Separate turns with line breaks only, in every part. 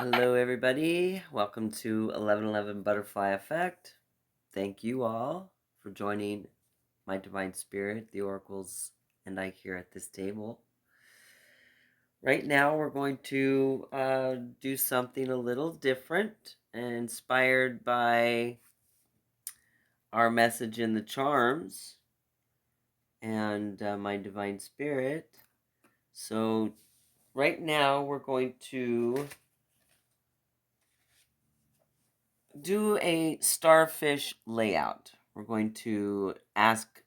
Hello, everybody. Welcome to 1111 Butterfly Effect. Thank you all for joining my Divine Spirit, the Oracles, and I here at this table. Right now, we're going to do something a little different, inspired by our message in the charms and my Divine Spirit. So, right now, we're going to do a starfish layout. We're going to ask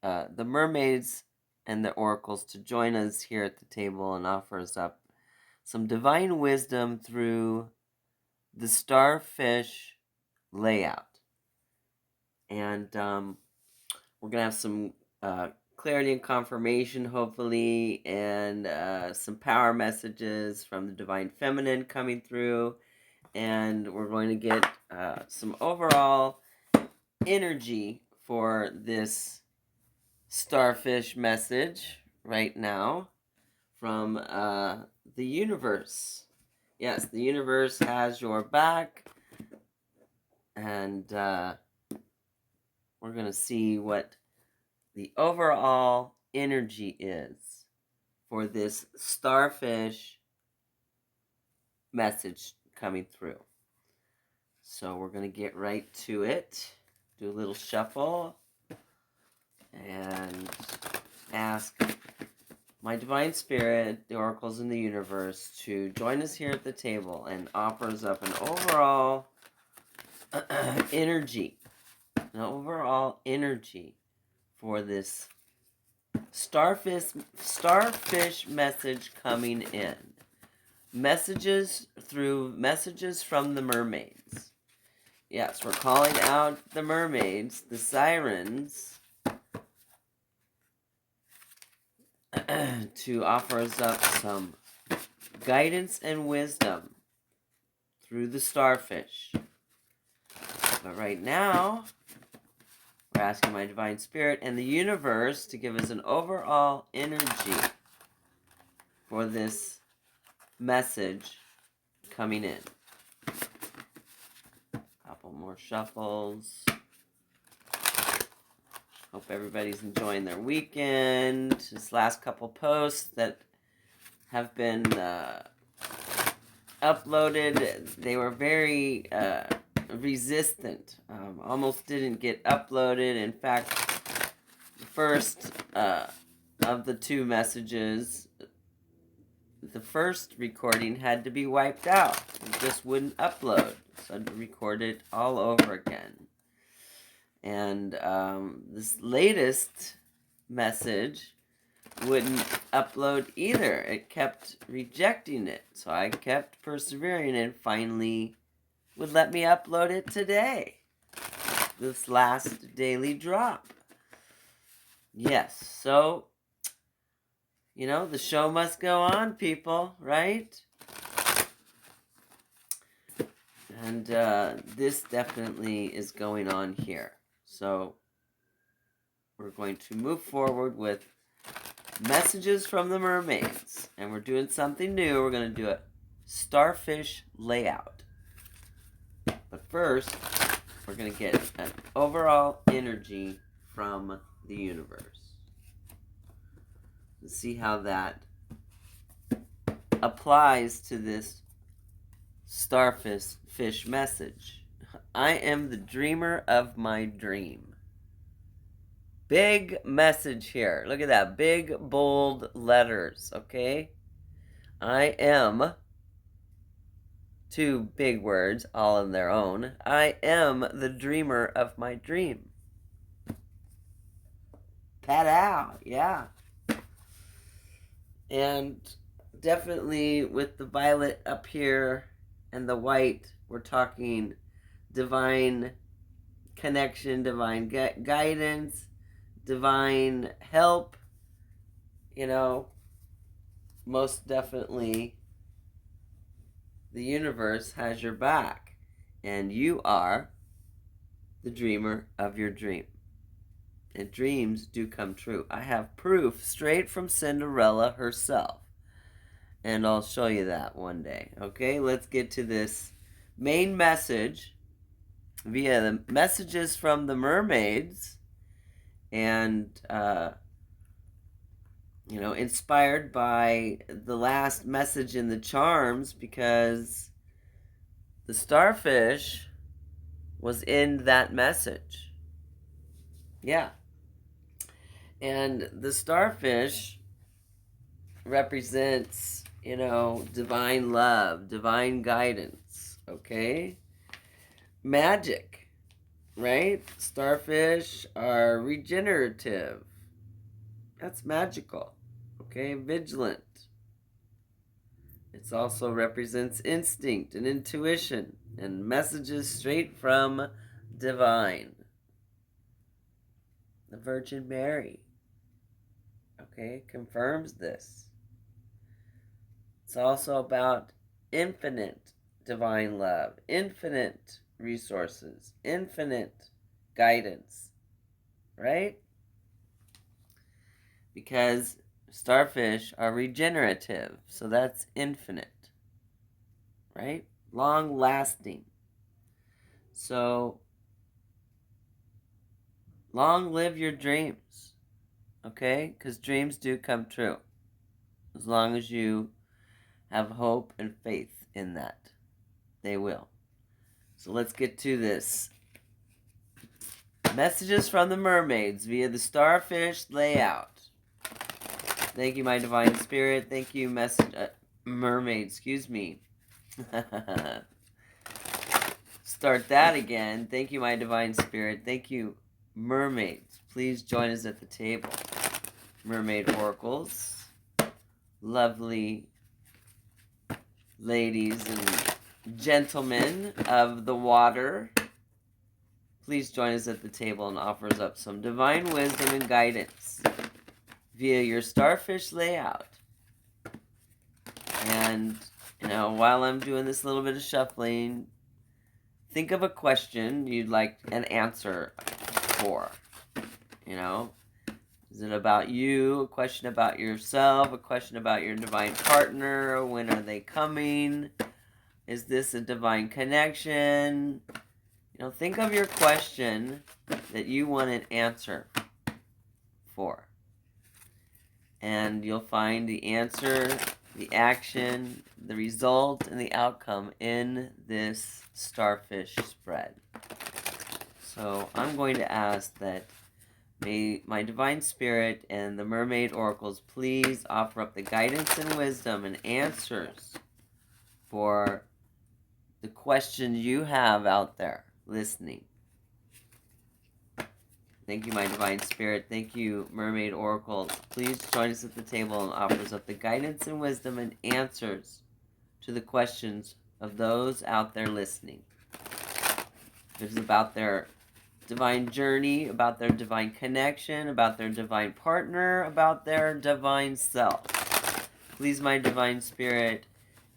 the mermaids and the oracles to join us here at the table and offer us up some divine wisdom through the starfish layout. And we're going to have some clarity and confirmation, hopefully, and some power messages from the divine feminine coming through. And we're going to get some overall energy for this starfish message right now from the universe. Yes, the universe has your back, and we're going to see what the overall energy is for this starfish message coming through. So we're going to get right to it. Do a little shuffle and ask my Divine Spirit, the oracles in the universe, to join us here at the table and offers up an overall energy. An overall energy for this starfish message coming in. Messages from the mermaids. Yes, we're calling out the mermaids, the sirens, to offer us up some guidance and wisdom through the starfish. But right now, we're asking my Divine Spirit and the universe to give us an overall energy for this message coming in. Couple more shuffles. Hope everybody's enjoying their weekend. This last couple posts that have been uploaded, they were very resistant. Almost didn't get uploaded. In fact, the first of the two messages, the first recording had to be wiped out. It just wouldn't upload. So I had to record it all over again. And this latest message wouldn't upload either. It kept rejecting it. So I kept persevering and finally would let me upload it today. This last daily drop. Yes, so, the show must go on, people, right? And this definitely is going on here. So we're going to move forward with messages from the mermaids. And we're doing something new. We're going to do a starfish layout. But first, we're going to get an overall energy from the universe. Let's see how that applies to this starfish message. I am the dreamer of my dream. Big message here. Look at that. Big, bold letters, okay? I am, two big words, all on their own. I am the dreamer of my dream. Pat out, yeah. And definitely with the violet up here and the white, we're talking divine connection, divine guidance, divine help. Most definitely the universe has your back, and you are the dreamer of your dream. And dreams do come true. I have proof straight from Cinderella herself. And I'll show you that one day. Okay, let's get to this main message via the messages from the mermaids, and inspired by the last message in the charms, because the starfish was in that message. Yeah. And the starfish represents, divine love, divine guidance, okay? Magic, right? Starfish are regenerative. That's magical, okay? Vigilant. It also represents instinct and intuition and messages straight from divine. The Virgin Mary, okay, confirms this. It's also about infinite divine love, infinite resources, infinite guidance, right? Because starfish are regenerative, so that's infinite, right? Long lasting. So, long live your dreams, okay? Because dreams do come true, as long as you have hope and faith in that. They will. So let's get to this. Messages from the mermaids via the Starfish Layout. Thank you, my divine spirit. Thank you, mermaid. Excuse me. Start that again. Thank you, my divine spirit. Thank you, mermaids. Please join us at the table. Mermaid oracles. Lovely ladies and gentlemen of the water. Please join us at the table and offer us up some divine wisdom and guidance via your starfish layout. And, while I'm doing this little bit of shuffling, think of a question you'd like an answer for. Is it about you, a question about yourself, a question about your divine partner? When are they coming? Is this a divine connection? Think of your question that you want an answer for. And you'll find the answer, the action, the result, and the outcome in this starfish spread. So I'm going to ask that may my divine spirit and the mermaid oracles please offer up the guidance and wisdom and answers for the questions you have out there listening. Thank you, my divine spirit. Thank you, mermaid oracles. Please join us at the table and offers up the guidance and wisdom and answers to the questions of those out there listening. It is about their divine journey, about their divine connection, about their divine partner, about their divine self. Please, my divine spirit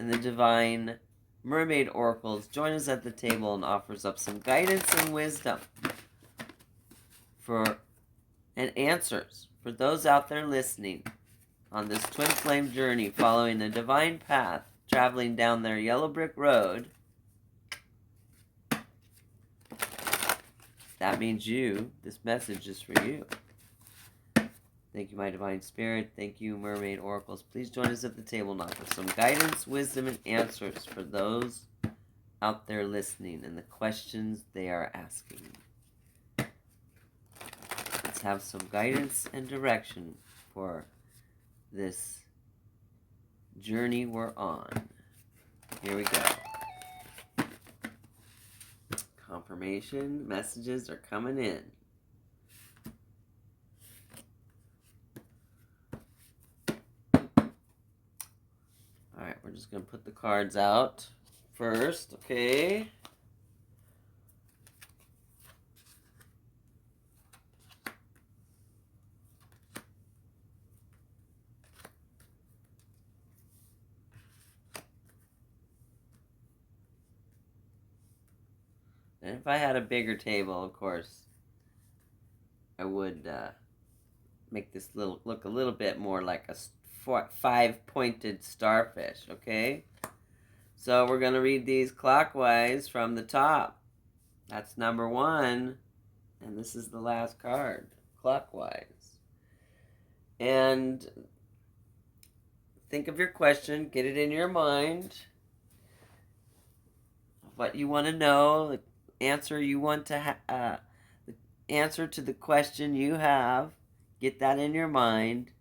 and the divine mermaid oracles, join us at the table and offers up some guidance and wisdom and answers for those out there listening on this twin flame journey, following a divine path, traveling down their yellow brick road. That means you. This message is for you. Thank you, my divine spirit. Thank you, mermaid oracles. Please join us at the table and offer some guidance, wisdom, and answers for those out there listening and the questions they are asking. Let's have some guidance and direction for this journey we're on. Here we go. Confirmation messages are coming in. Alright, we're just going to put the cards out first, okay? And if I had a bigger table, of course, I would make this look a little bit more like a 5-pointed starfish, okay? So we're going to read these clockwise from the top. That's number 1. And this is the last card, clockwise. And think of your question, get it in your mind. What you want to know, the answer you want to the answer to the question you have, get that in your mind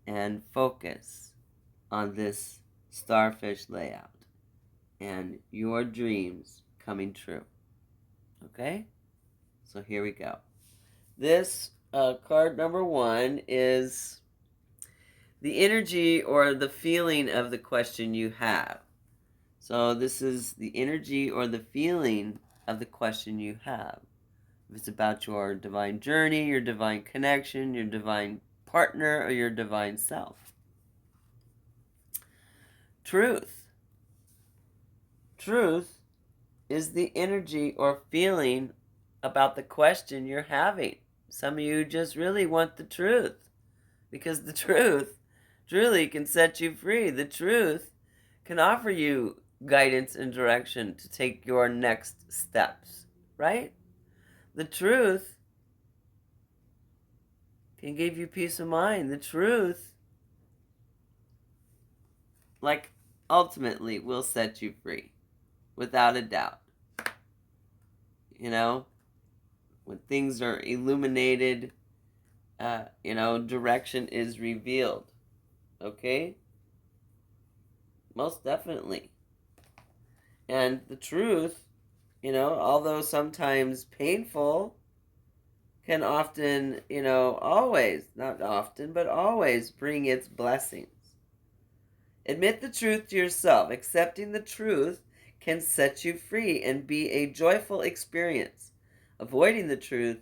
and focus on this starfish layout and your dreams coming true. Okay? So here we go. This card number 1 is the energy or the feeling of the question you have. So this is the energy or the feeling of the question you have. If it's about your divine journey, your divine connection, your divine partner, or your divine self. Truth. Truth is the energy or feeling about the question you're having. Some of you just really want the truth, because the truth truly can set you free. The truth can offer you guidance and direction to take your next steps, right? The truth can give you peace of mind. The truth, like, ultimately will set you free, without a doubt. You know, when things are illuminated, direction is revealed. Okay? Most definitely. And the truth, although sometimes painful, can often, always, not often, but always bring its blessings. Admit the truth to yourself. Accepting the truth can set you free and be a joyful experience. Avoiding the truth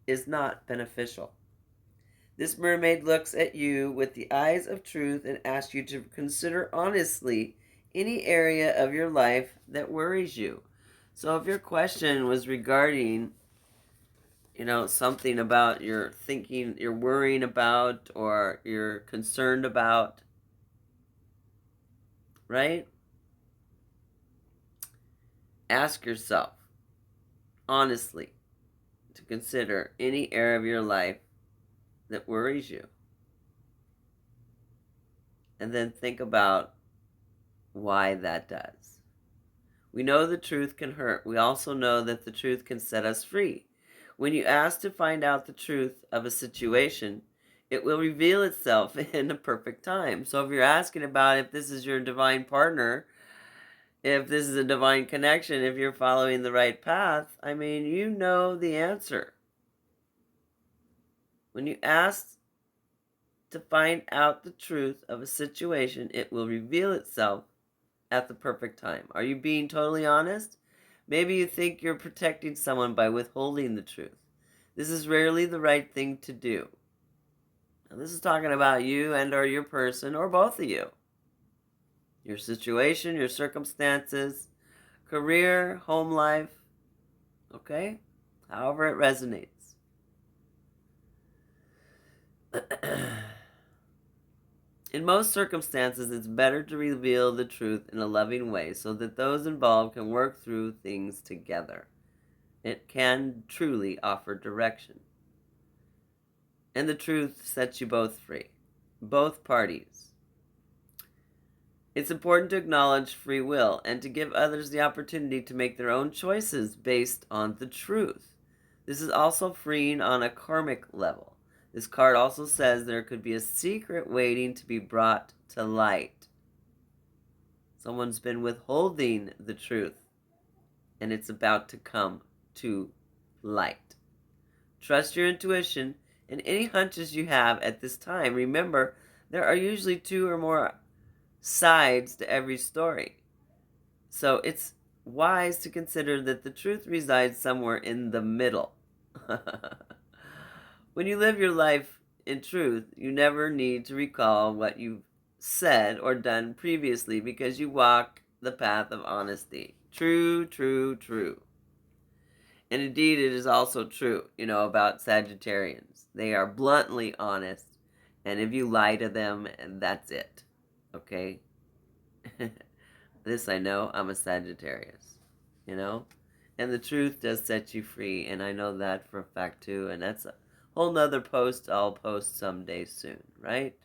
is not beneficial. This mermaid looks at you with the eyes of truth and asks you to consider honestly any area of your life that worries you. So if your question was regarding, something about you're thinking, you're worrying about, or you're concerned about, right? Ask yourself honestly to consider any area of your life that worries you. And then think about why that does. We know the truth can hurt. We also know that the truth can set us free. When you ask to find out the truth of a situation, it will reveal itself in a perfect time. So if you're asking about if this is your divine partner, if this is a divine connection, if you're following the right path, you know the answer. When you ask to find out the truth of a situation, it will reveal itself at the perfect time. Are you being totally honest? Maybe you think you're protecting someone by withholding the truth. This is rarely the right thing to do. Now, this is talking about you and or your person or both of you. Your situation, your circumstances, career, home life, okay? However it resonates. In most circumstances, it's better to reveal the truth in a loving way so that those involved can work through things together. It can truly offer direction. And the truth sets you both free, both parties. It's important to acknowledge free will and to give others the opportunity to make their own choices based on the truth. This is also freeing on a karmic level. This card also says there could be a secret waiting to be brought to light. Someone's been withholding the truth, and it's about to come to light. Trust your intuition and any hunches you have at this time. Remember, there are usually 2 or more sides to every story. So it's wise to consider that the truth resides somewhere in the middle. When you live your life in truth, you never need to recall what you've said or done previously because you walk the path of honesty. True, true, true. And indeed, it is also true, about Sagittarians. They are bluntly honest And if you lie to them, that's it. Okay? This I know, I'm a Sagittarius. You know? And the truth does set you free, and I know that for a fact too, and that's a whole nother post I'll post someday soon, right?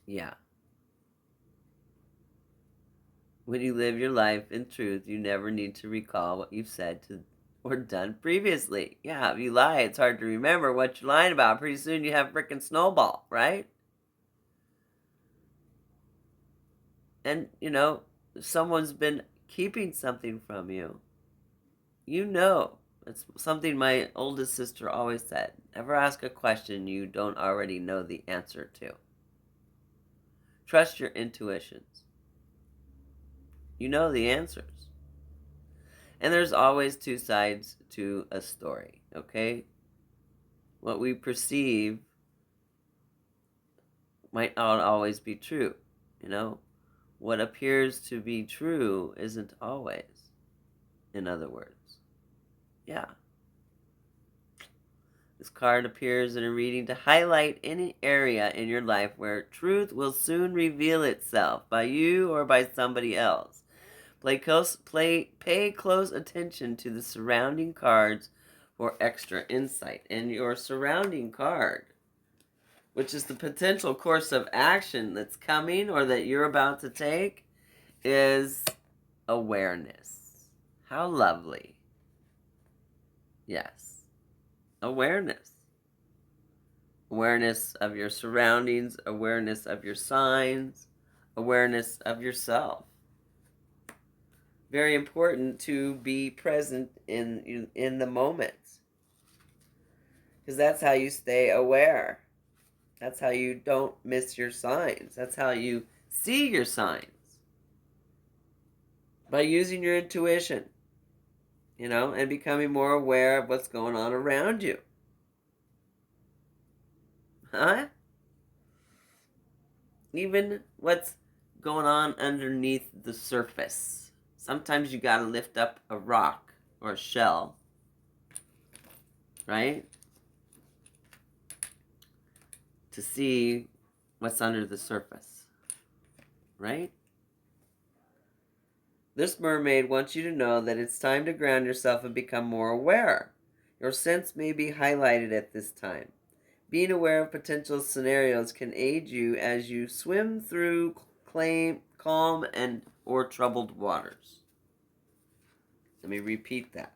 Yeah. When you live your life in truth, you never need to recall what you've said to or done previously. Yeah, if you lie, it's hard to remember what you're lying about. Pretty soon you have frickin' snowball, right? And, if someone's been keeping something from you, you know. It's something my oldest sister always said. Never ask a question you don't already know the answer to. Trust your intuitions. You know the answers. And there's always two sides to a story, okay? What we perceive might not always be true, you know? What appears to be true isn't always, in other words. Yeah. This card appears in a reading to highlight any area in your life where truth will soon reveal itself by you or by somebody else. Pay close attention to the surrounding cards for extra insight. And your surrounding card, which is the potential course of action that's coming or that you're about to take, is awareness. How lovely. Yes. Awareness. Awareness of your surroundings, awareness of your signs, awareness of yourself. Very important to be present in the moment, because that's how you stay aware. That's how you don't miss your signs. That's how you see your signs, by using your intuition, and becoming more aware of what's going on around you. Huh? Even what's going on underneath the surface. Sometimes you gotta lift up a rock or a shell, right? To see what's under the surface, right? This mermaid wants you to know that it's time to ground yourself and become more aware. Your sense may be highlighted at this time. Being aware of potential scenarios can aid you as you swim through calm and or troubled waters. Let me repeat that.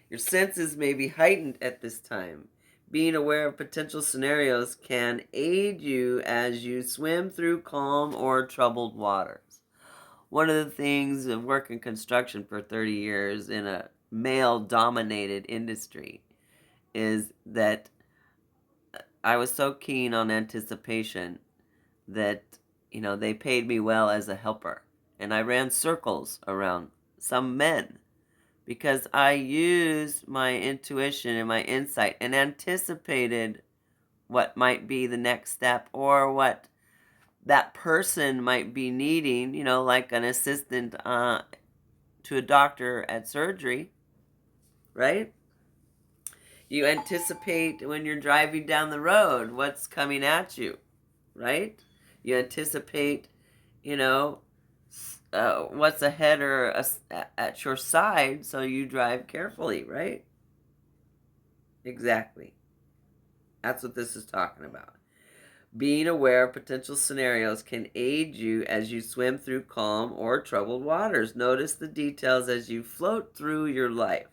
Your senses may be heightened at this time. Being aware of potential scenarios can aid you as you swim through calm or troubled waters. One of the things of working construction for 30 years in a male-dominated industry is that I was so keen on anticipation that, they paid me well as a helper. And I ran circles around some men because I used my intuition and my insight and anticipated what might be the next step or what that person might be needing, like an assistant to a doctor at surgery, right? You anticipate when you're driving down the road what's coming at you, right? You anticipate, what's ahead or at your side, so you drive carefully, right? Exactly. That's what this is talking about. Being aware of potential scenarios can aid you as you swim through calm or troubled waters. Notice the details as you float through your life.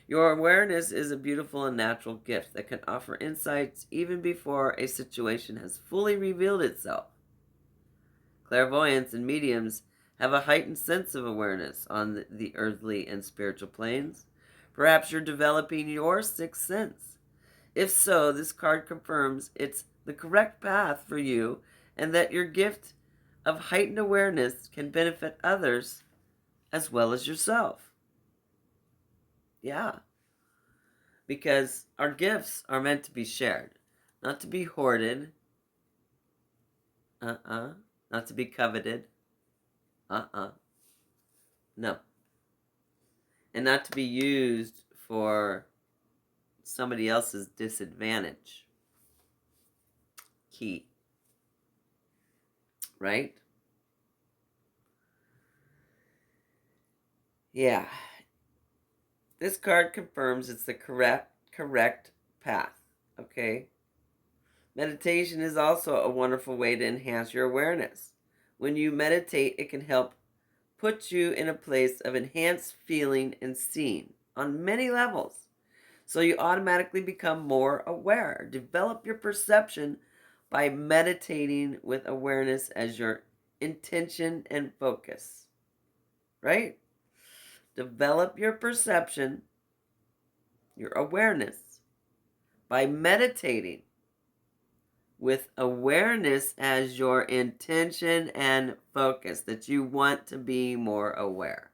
Your awareness is a beautiful and natural gift that can offer insights even before a situation has fully revealed itself. Clairvoyants and mediums have a heightened sense of awareness on the earthly and spiritual planes. Perhaps you're developing your sixth sense. If so, this card confirms it's the correct path for you and that your gift of heightened awareness can benefit others as well as yourself. Yeah. Because our gifts are meant to be shared, not to be hoarded. Not to be coveted. No. And not to be used for somebody else's disadvantage. Key. Right? Yeah. This card confirms it's the correct path. Okay? Meditation is also a wonderful way to enhance your awareness. When you meditate, it can help put you in a place of enhanced feeling and seeing on many levels. So you automatically become more aware. Develop your perception by meditating with awareness as your intention and focus. Right? Develop your perception, your awareness, by meditating with awareness as your intention and focus, that you want to be more aware.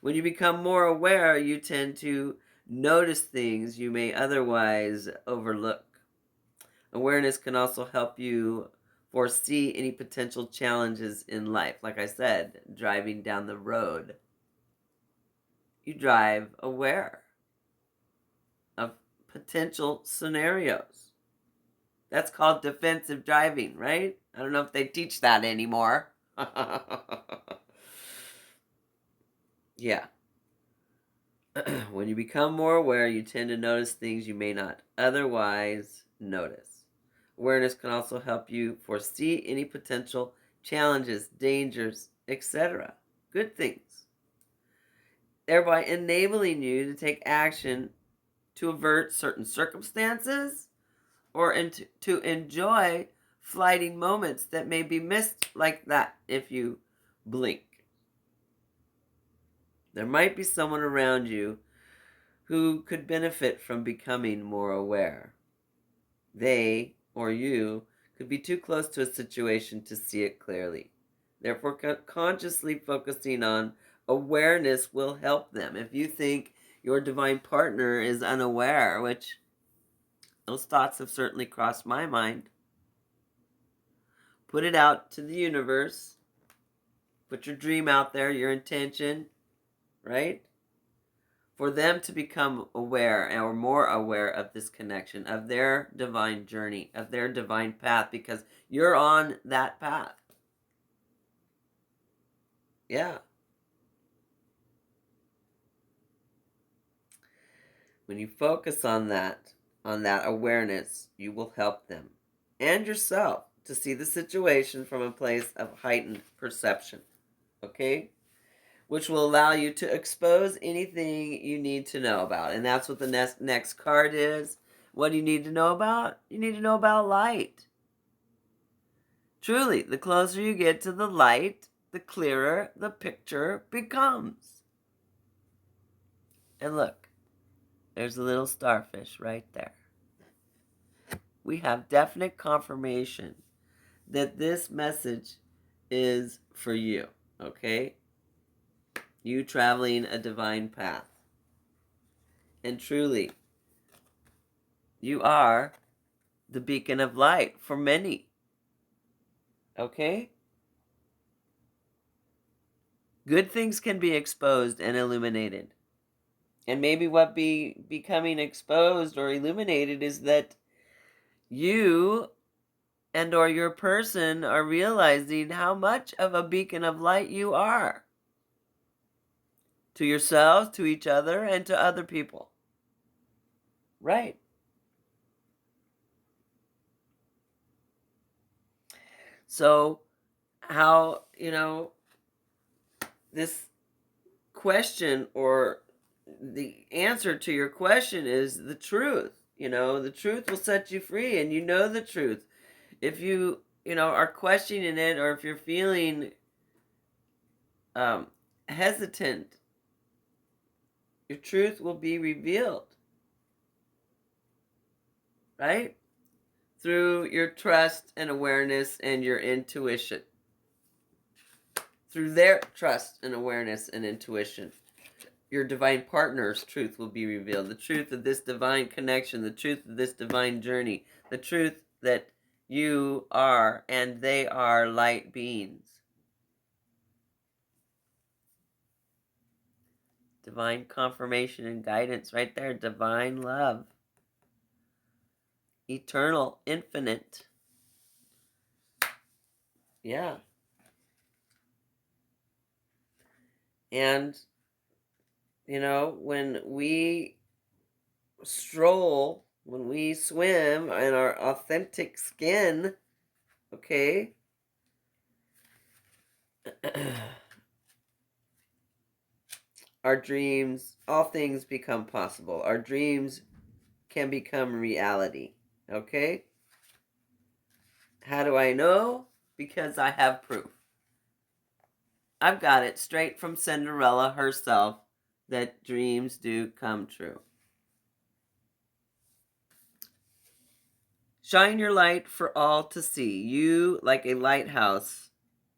When you become more aware, you tend to notice things you may otherwise overlook. Awareness can also help you foresee any potential challenges in life. Like I said, driving down the road, you drive aware of potential scenarios. That's called defensive driving, right? I don't know if they teach that anymore. Yeah. When you become more aware, you tend to notice things you may not otherwise notice. Awareness can also help you foresee any potential challenges, dangers, etc. Good things, thereby enabling you to take action to avert certain circumstances or to enjoy fleeting moments that may be missed like that if you blink. There might be someone around you who could benefit from becoming more aware. They or you could be too close to a situation to see it clearly. Therefore, consciously focusing on awareness will help them. If you think your divine partner is unaware, which those thoughts have certainly crossed my mind, put it out to the universe. Put your dream out there, your intention, right? For them to become aware or more aware of this connection, of their divine journey, of their divine path, because you're on that path. Yeah. When you focus on that awareness, you will help them and yourself to see the situation from a place of heightened perception. Okay? Which will allow you to expose anything you need to know about. And that's what the next card is. What do you need to know about? You need to know about light. Truly, the closer you get to the light, the clearer the picture becomes. And look, there's a little starfish right there. We have definite confirmation that this message is for you, okay? You traveling a divine path. And truly, you are the beacon of light for many. Okay? Good things can be exposed and illuminated. And maybe what becoming exposed or illuminated is that you and or your person are realizing how much of a beacon of light you are. To yourselves, to each other, and to other people. Right. So, how, this question or the answer to your question is the truth. The truth will set you free, and the truth. If you, are questioning it, or if you're feeling hesitant, your truth will be revealed, right? Through your trust and awareness and your intuition. Through their trust and awareness and intuition, your divine partner's truth will be revealed. The truth of this divine connection, the truth of this divine journey, the truth that you are and they are light beings. Divine confirmation and guidance right there. Divine love. eternal, infinite. Yeah. And, when we stroll, when we swim in our authentic skin, okay, our dreams, all things become possible. Our dreams can become reality, okay? How do I know? Because I have proof. I've got it straight from Cinderella herself that dreams do come true. Shine your light for all to see. You, like a lighthouse,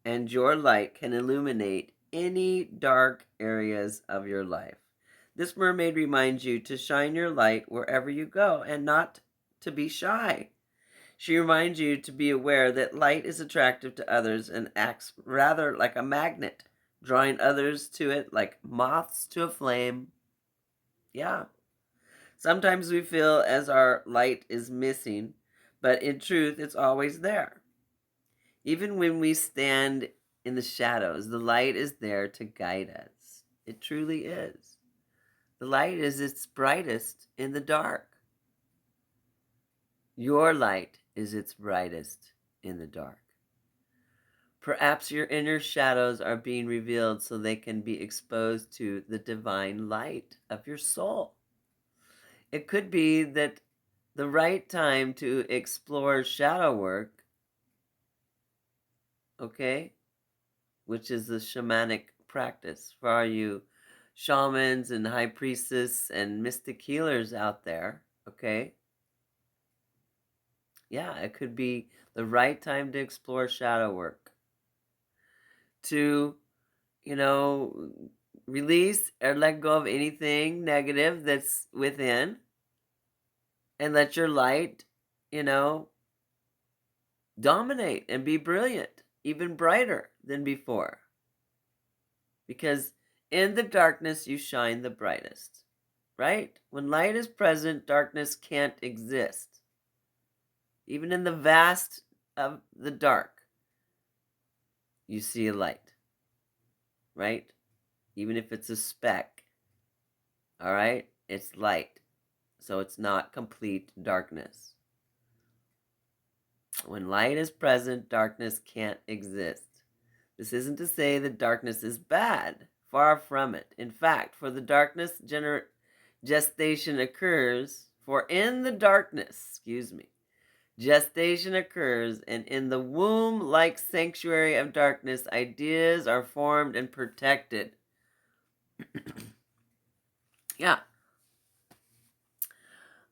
and your light can illuminate any dark areas of your life. This mermaid reminds you to shine your light wherever you go and not to be shy. She reminds you to be aware that light is attractive to others and acts rather like a magnet, drawing others to it like moths to a flame. Yeah. Sometimes we feel as our light is missing, but in truth, it's always there. Even when we stand in the shadows, the light is there to guide us. It truly is. The light is its brightest in the dark. Your light is its brightest in the dark. Perhaps your inner shadows are being revealed so they can be exposed to the divine light of your soul. It could be that the right time to explore shadow work, okay, which is the shamanic practice for all you shamans and high priestess and mystic healers out there, okay? Yeah, it could be the right time to explore shadow work. To, release or let go of anything negative that's within and let your light, dominate and be brilliant, even brighter than before. Because in the darkness, you shine the brightest, right? When light is present, darkness can't exist. Even in the vast of the dark, you see a light, right? Even if it's a speck, all right? It's light, so it's not complete darkness. When light is present, darkness can't exist. This isn't to say that darkness is bad. Far from it. In fact, for the darkness, gestation occurs. For in the darkness, gestation occurs, and in the womb-like sanctuary of darkness, ideas are formed and protected. Yeah.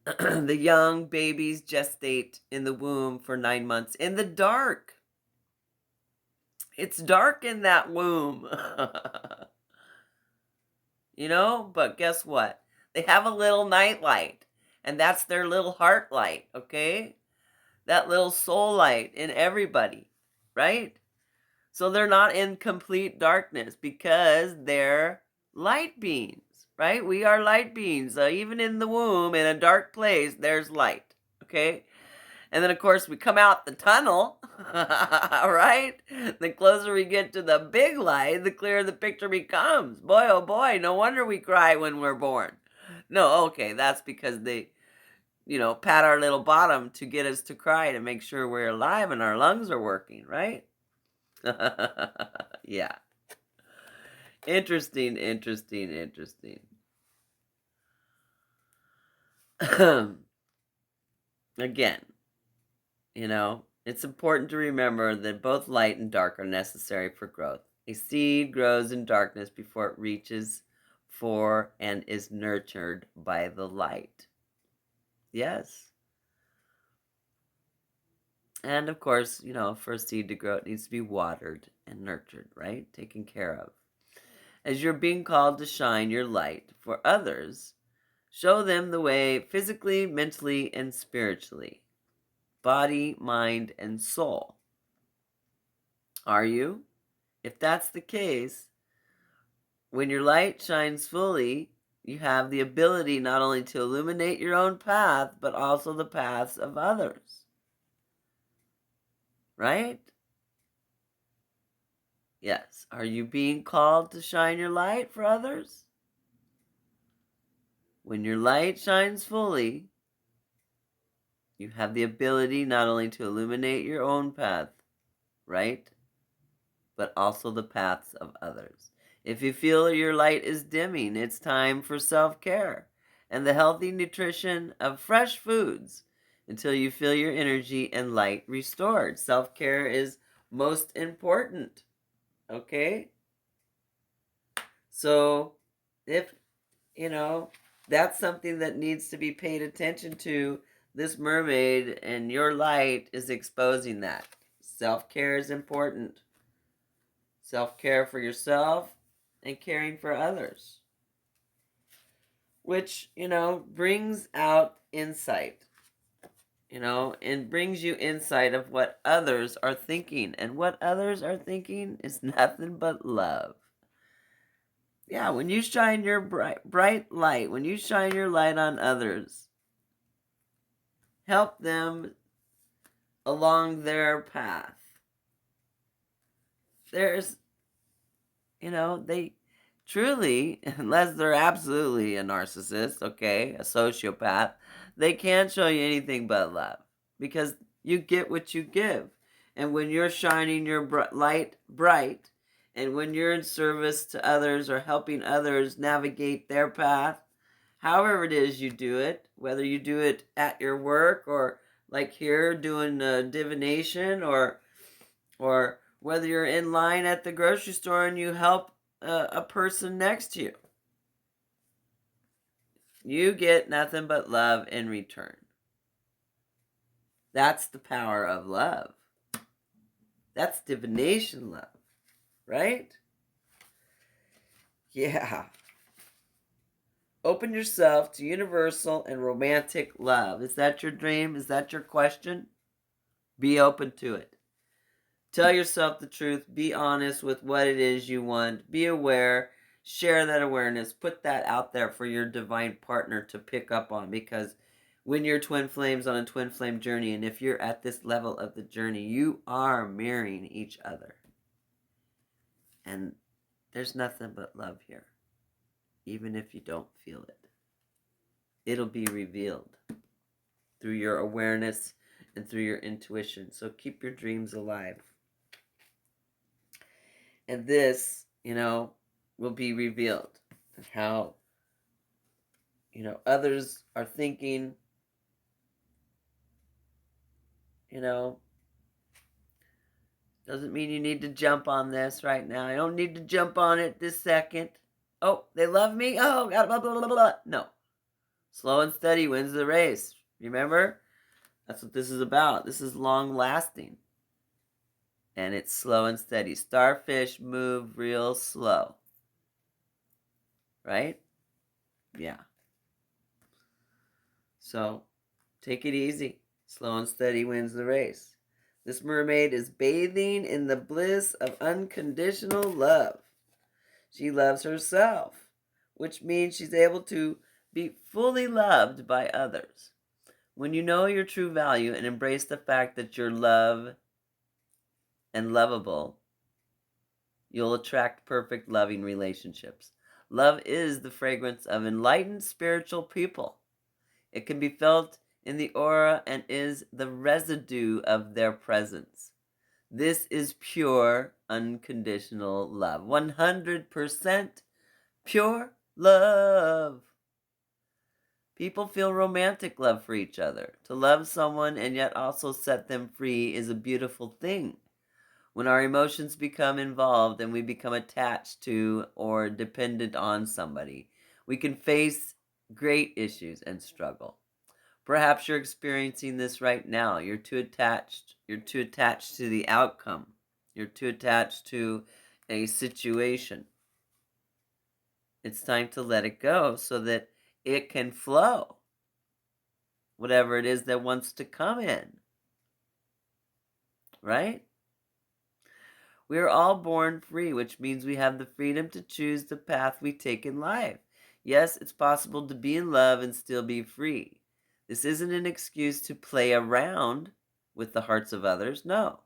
The young babies gestate in the womb for 9 months in the dark. It's dark in that womb. But guess what? They have a little night light, and that's their little heart light, okay? That little soul light in everybody, right? So they're not in complete darkness because they're light beings, right? We are light beings. So even in the womb, in a dark place, there's light, okay? And then, of course, we come out the tunnel, right? The closer we get to the big light, the clearer the picture becomes. Boy, oh boy, no wonder we cry when we're born. No, okay, that's because they, pat our little bottom to get us to cry to make sure we're alive and our lungs are working, right? Yeah. Interesting, interesting, interesting. Again, it's important to remember that both light and dark are necessary for growth. A seed grows in darkness before it reaches for and is nurtured by the light. Yes. And of course, for a seed to grow, it needs to be watered and nurtured, right? Taken care of. As you're being called to shine your light for others, show them the way physically, mentally, and spiritually. Body, mind, and soul. Are you? If that's the case, when your light shines fully, you have the ability not only to illuminate your own path, but also the paths of others. Right? Yes. Are you being called to shine your light for others? When your light shines fully, you have the ability not only to illuminate your own path, right? But also the paths of others. If you feel your light is dimming, it's time for self-care and the healthy nutrition of fresh foods until you feel your energy and light restored. Self-care is most important, okay? So if, that's something that needs to be paid attention to, this mermaid and your light is exposing that. Self-care is important. Self-care for yourself and caring for others, which, brings out insight, and brings you insight of what others are thinking. And what others are thinking is nothing but love. Yeah, when you shine your bright light, when you shine your light on others, help them along their path. There's, they truly, unless they're absolutely a narcissist, okay, a sociopath, they can't show you anything but love, because you get what you give. And when you're shining your light bright, and when you're in service to others or helping others navigate their path, however it is you do it, whether you do it at your work or like here doing divination, or whether you're in line at the grocery store and you help a person next to you, you get nothing but love in return. That's the power of love. That's divination love, right? Yeah. Open yourself to universal and romantic love. Is that your dream? Is that your question? Be open to it. Tell yourself the truth. Be honest with what it is you want. Be aware. Share that awareness. Put that out there for your divine partner to pick up on, because when you're twin flames on a twin flame journey, and if you're at this level of the journey, you are mirroring each other. And there's nothing but love here, even if you don't feel it. It'll be revealed through your awareness and through your intuition. So keep your dreams alive. And this, will be revealed. How, others are thinking, doesn't mean you need to jump on this right now. I don't need to jump on it this second. Oh, they love me? Oh, blah, blah, blah, blah, blah. No. Slow and steady wins the race. Remember? That's what this is about. This is long lasting. And it's slow and steady. Starfish move real slow. Right? Yeah. So, take it easy. Slow and steady wins the race. This mermaid is bathing in the bliss of unconditional love. She loves herself, which means she's able to be fully loved by others. When you know your true value and embrace the fact that you're loved and lovable, you'll attract perfect loving relationships. Love is the fragrance of enlightened spiritual people. It can be felt in the aura and is the residue of their presence. This is pure, unconditional love. 100% pure love. People feel romantic love for each other. To love someone and yet also set them free is a beautiful thing. When our emotions become involved and we become attached to or dependent on somebody, we can face great issues and struggle. Perhaps you're experiencing this right now. You're too attached. You're too attached to the outcome. You're too attached to a situation. It's time to let it go so that it can flow. Whatever it is that wants to come in. Right? We are all born free, which means we have the freedom to choose the path we take in life. Yes, it's possible to be in love and still be free. This isn't an excuse to play around with the hearts of others. No.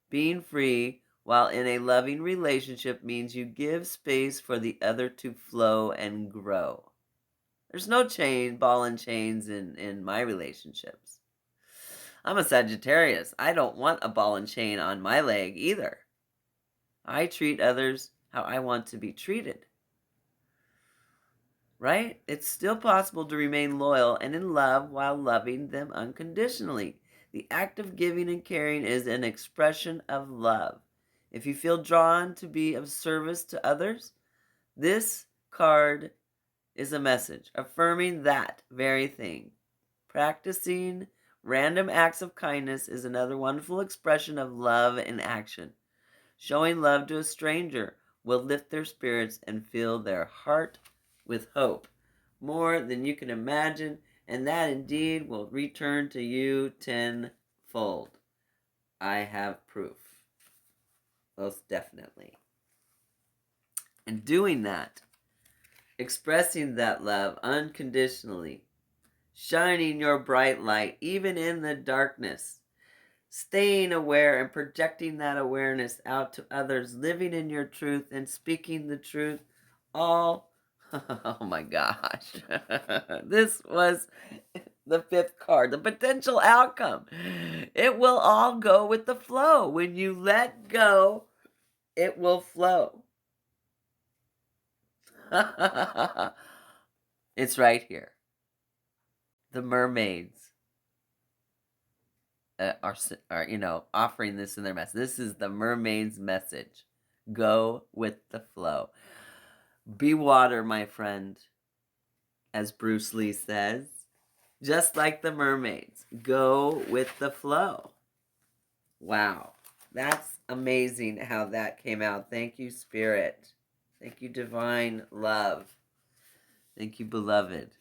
Being free while in a loving relationship means you give space for the other to flow and grow. There's no ball and chains in my relationships. I'm a Sagittarius. I don't want a ball and chain on my leg either. I treat others how I want to be treated. Right? It's still possible to remain loyal and in love while loving them unconditionally. The act of giving and caring is an expression of love. If you feel drawn to be of service to others, this card is a message affirming that very thing. Practicing random acts of kindness is another wonderful expression of love in action. Showing love to a stranger will lift their spirits and fill their heart with hope more than you can imagine, and that indeed will return to you tenfold. I have proof. Most definitely. And doing that, expressing that love unconditionally, shining your bright light even in the darkness, staying aware and projecting that awareness out to others, living in your truth and speaking the truth, all, oh my gosh. This was the fifth card, the potential outcome. It will all go with the flow. When you let go, it will flow. It's right here. The mermaids are offering this in their message. This is the mermaid's message. Go with the flow. Be water, my friend, as Bruce Lee says. Just like the mermaids. Go with the flow. Wow. That's amazing how that came out. Thank you, Spirit. Thank you, Divine Love. Thank you, Beloved.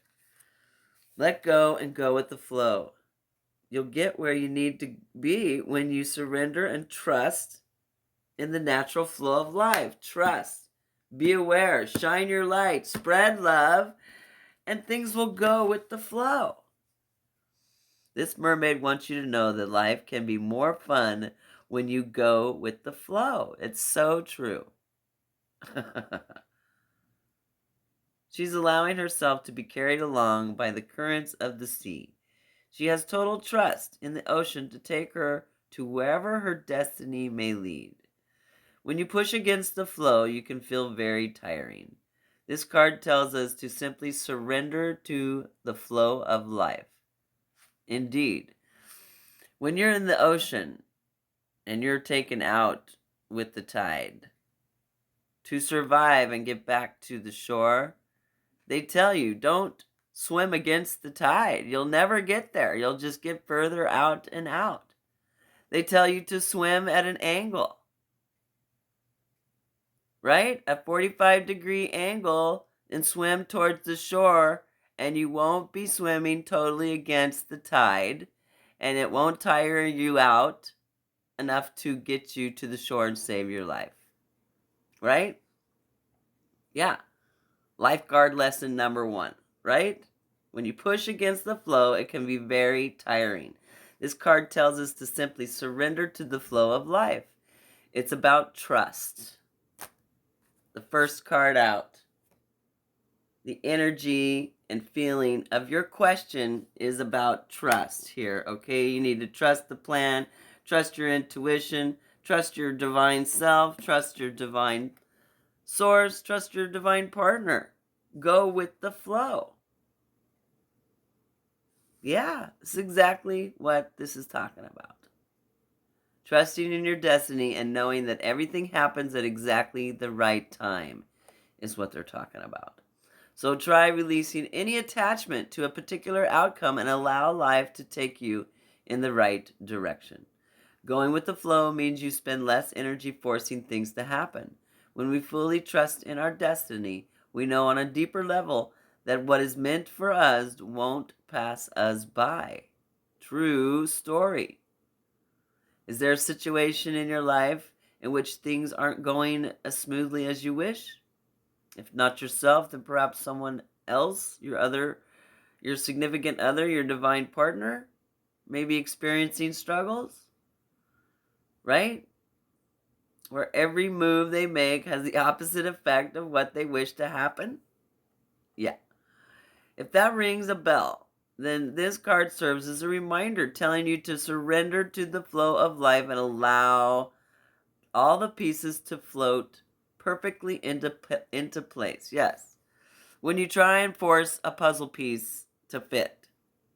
Let go and go with the flow. You'll get where you need to be when you surrender and trust in the natural flow of life. Trust. Be aware. Shine your light. Spread love. And things will go with the flow. This mermaid wants you to know that life can be more fun when you go with the flow. It's so true. She's allowing herself to be carried along by the currents of the sea. She has total trust in the ocean to take her to wherever her destiny may lead. When you push against the flow, you can feel very tiring. This card tells us to simply surrender to the flow of life. Indeed, when you're in the ocean and you're taken out with the tide, to survive and get back to the shore, they tell you, don't swim against the tide. You'll never get there. You'll just get further out and out. They tell you to swim at an angle, right? A 45-degree angle, and swim towards the shore, and you won't be swimming totally against the tide, and it won't tire you out enough to get you to the shore and save your life. Right? Yeah. Lifeguard lesson number 1, right? When you push against the flow, it can be very tiring. This card tells us to simply surrender to the flow of life. It's about trust. The first card out. The energy and feeling of your question is about trust here, okay? You need to trust the plan, trust your intuition, trust your divine self, trust your divine source, trust your divine partner. Go with the flow. Yeah, it's exactly what this is talking about. Trusting in your destiny and knowing that everything happens at exactly the right time is what they're talking about. So try releasing any attachment to a particular outcome and allow life to take you in the right direction. Going with the flow means you spend less energy forcing things to happen. When we fully trust in our destiny, we know on a deeper level that what is meant for us won't pass us by. True story. Is there a situation in your life in which things aren't going as smoothly as you wish? If not yourself, then perhaps someone else, your significant other, your divine partner, may be experiencing struggles, right? Where every move they make has the opposite effect of what they wish to happen. Yeah. If that rings a bell, then this card serves as a reminder telling you to surrender to the flow of life and allow all the pieces to float perfectly into place. Yes. When you try and force a puzzle piece to fit,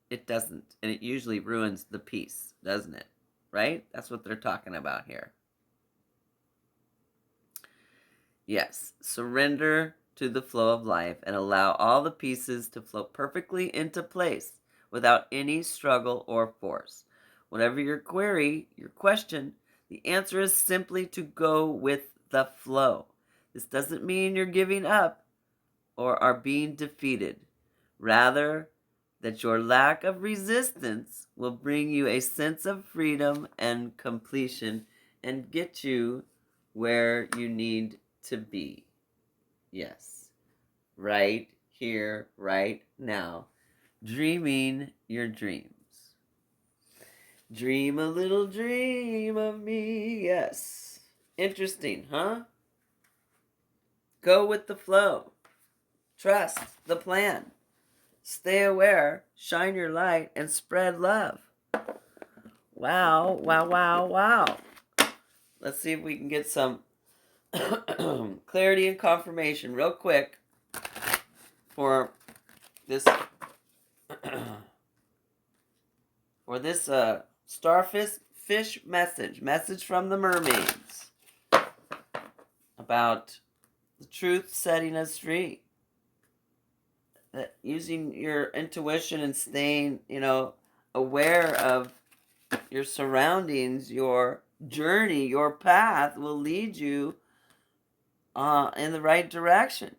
it doesn't. And it usually ruins the piece, doesn't it? Right? That's what they're talking about here. Yes. Surrender to the flow of life and allow all the pieces to float perfectly into place without any struggle or force. Whatever your query, your question, the answer is simply to go with the flow. This doesn't mean you're giving up or are being defeated. Rather, that your lack of resistance will bring you a sense of freedom and completion and get you where you need to be. Yes, right here, right now, dreaming your dreams. Dream a little dream of me. Yes. Interesting, huh? Go with the flow. Trust the plan. Stay aware, shine your light, and spread love. Wow, wow, wow, wow. Let's see if we can get some clarity and confirmation real quick for this starfish message from the mermaids about the truth setting us free. That using your intuition and staying, aware of your surroundings, your journey, your path will lead you in the right direction.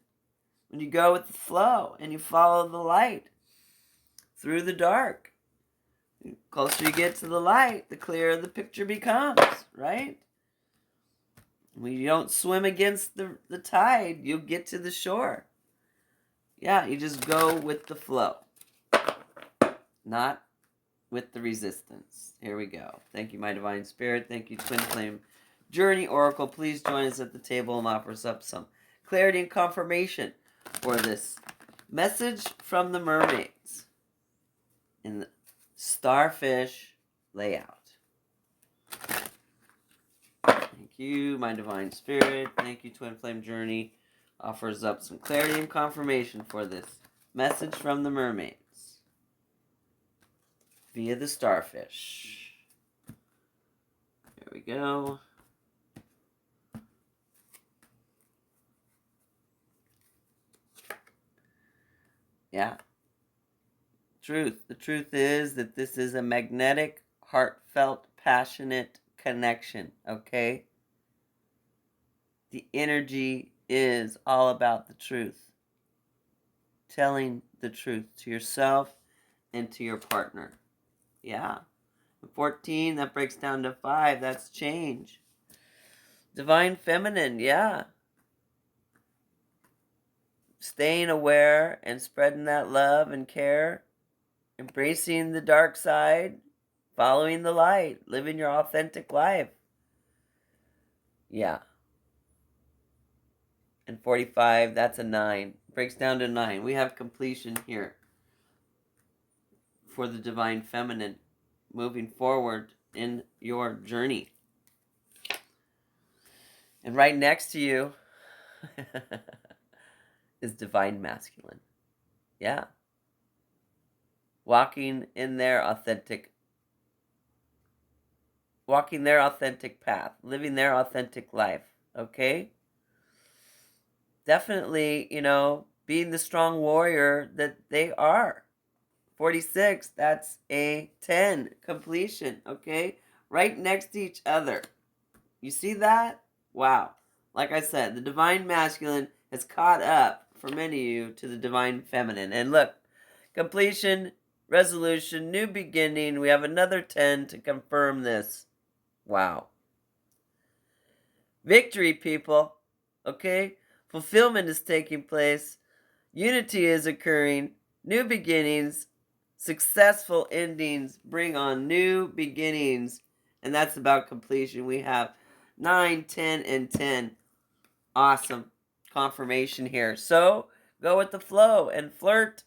When you go with the flow and you follow the light through the dark, the closer you get to the light, the clearer the picture becomes, right? When you don't swim against the tide, you'll get to the shore. Yeah, you just go with the flow, not with the resistance. Here we go. Thank you, my divine spirit. Thank you, Twin Flame Journey Oracle. Please join us at the table and offer us up some clarity and confirmation for this message from the mermaids in the Starfish Layout. Thank you, my divine spirit. Thank you, Twin Flame Journey. Offers up some clarity and confirmation for this message from the mermaids via the starfish. There we go. Yeah. Truth. The truth is that this is a magnetic, heartfelt, passionate connection, okay? The energy is all about the truth. Telling the truth to yourself and to your partner. Yeah. 14, that breaks down to 5. That's change. Divine feminine, yeah. Staying aware and spreading that love and care. Embracing the dark side. Following the light. Living your authentic life. Yeah. And 45, that's a 9. Breaks down to 9. We have completion here for the divine feminine moving forward in your journey. And right next to you is divine masculine. Yeah. Walking their authentic path, living their authentic life, okay? Definitely, being the strong warrior that they are. 46, that's a 10 completion, okay? Right next to each other. You see that? Wow. Like I said, the divine masculine has caught up, for many of you, to the divine feminine. And look, completion, resolution, new beginning. We have another 10 to confirm this. Wow. Victory, people. Okay? Fulfillment is taking place. Unity is occurring. New beginnings. Successful endings bring on new beginnings. And that's about completion. We have 9, 10, and 10. Awesome confirmation here. So go with the flow and flirt.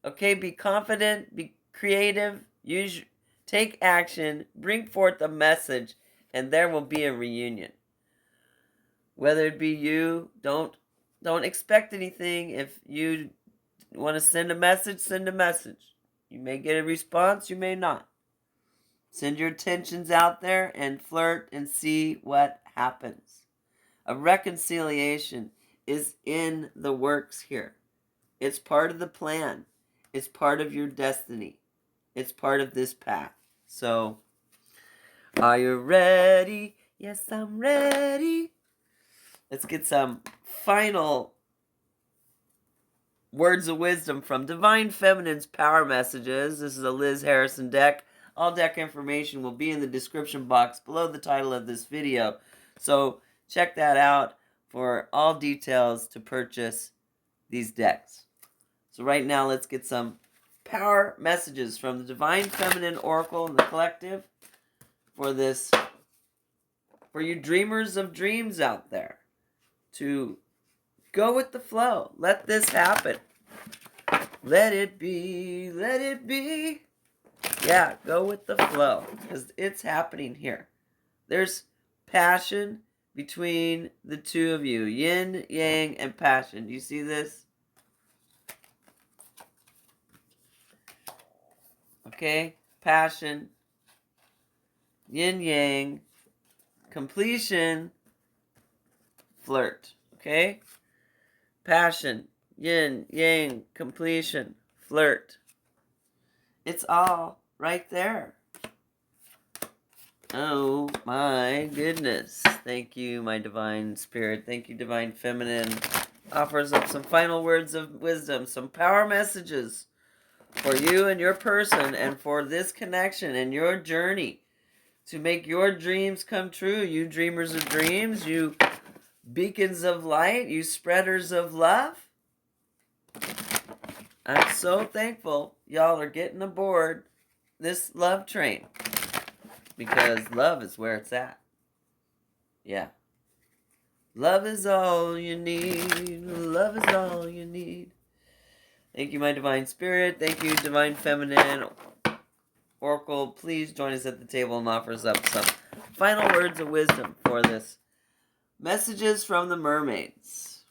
Okay, be confident, be creative, take action, bring forth a message, and there will be a reunion. Whether it be you, don't expect anything. If you want to send a message, send a message. You may get a response, you may not. Send your intentions out there and flirt and see what happens. A reconciliation is in the works here. It's part of the plan. It's part of your destiny. It's part of this path. So, are you ready? Yes, I'm ready. Let's get some final words of wisdom from Divine Feminine's Power Messages. This is a Liz Harrison deck. All deck information will be in the description box below the title of this video. So check that out for all details to purchase these decks. So right now, let's get some power messages from the Divine Feminine Oracle and the Collective for this, for you dreamers of dreams out there, to go with the flow. Let this happen. Let it be. Let it be. Yeah, go with the flow, because it's happening here. There's passion between the two of you. Yin, yang, and passion. Do you see this? Okay, passion, yin, yang, completion, flirt. Okay, passion, yin, yang, completion, flirt. It's all right there. Oh my goodness. Thank you, my divine spirit. Thank you, Divine Feminine. Offers up some final words of wisdom, some power messages for you and your person, and for this connection and your journey to make your dreams come true. You dreamers of dreams, you beacons of light, you spreaders of love. I'm so thankful y'all are getting aboard this love train, because love is where it's at. Yeah. Love is all you need. Love is all you need. Thank you, my divine spirit. Thank you, Divine Feminine Oracle. Please join us at the table and offers up some final words of wisdom for this. Messages from the mermaids.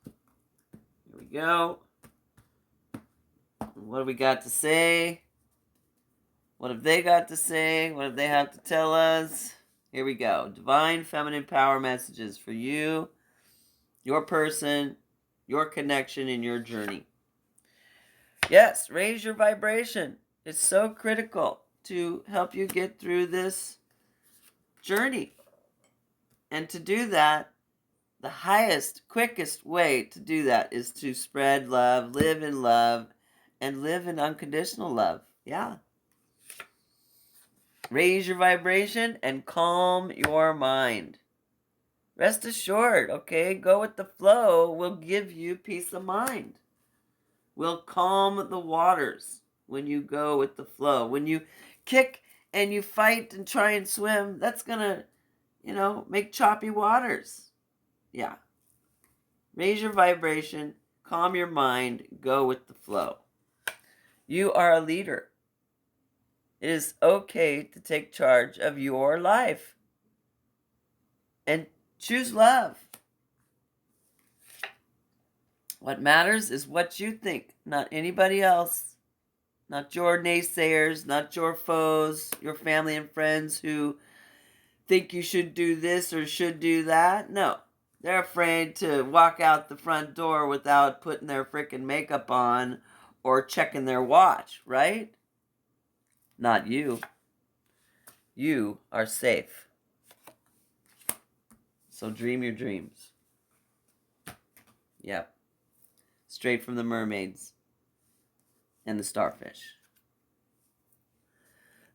Here we go. What have we got to say? What have they got to say? What have they have to tell us? Here we go. Divine Feminine Power messages for you, your person, your connection, and your journey. Yes, raise your vibration. It's so critical to help you get through this journey. And to do that, the highest, quickest way to do that is to spread love, and live in unconditional love. Yeah. Raise your vibration and calm your mind. Rest assured, okay? Go with the flow will give you peace of mind. Will calm the waters when you go with the flow. When you kick and you fight and try and swim, that's going to, make choppy waters. Yeah. Raise your vibration, calm your mind, go with the flow. You are a leader. It is okay to take charge of your life and choose love. What matters is what you think, not anybody else. Not your naysayers, not your foes, your family and friends who think you should do this or should do that. No, they're afraid to walk out the front door without putting their freaking makeup on or checking their watch, right? Not you. You are safe. So dream your dreams. Yep. Straight from the mermaids and the starfish.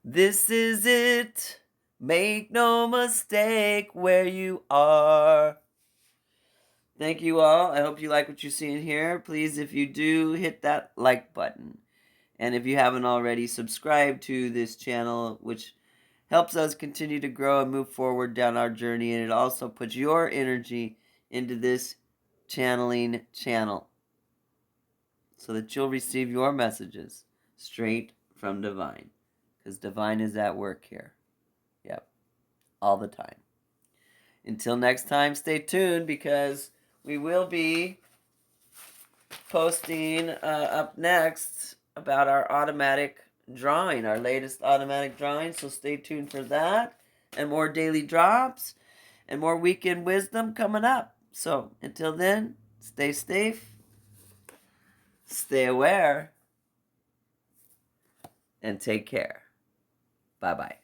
This is it. Make no mistake where you are. Thank you all. I hope you like what you see in here. Please, if you do, hit that like button. And if you haven't already, subscribe to this channel, which helps us continue to grow and move forward down our journey. And it also puts your energy into this channeling channel so that you'll receive your messages straight from Divine. Because Divine is at work here. Yep. All the time. Until next time, stay tuned because we will be posting up next about our automatic drawing, our latest automatic drawing. So stay tuned for that and more daily drops and more weekend wisdom coming up. So until then, stay safe, stay aware, and take care. Bye-bye.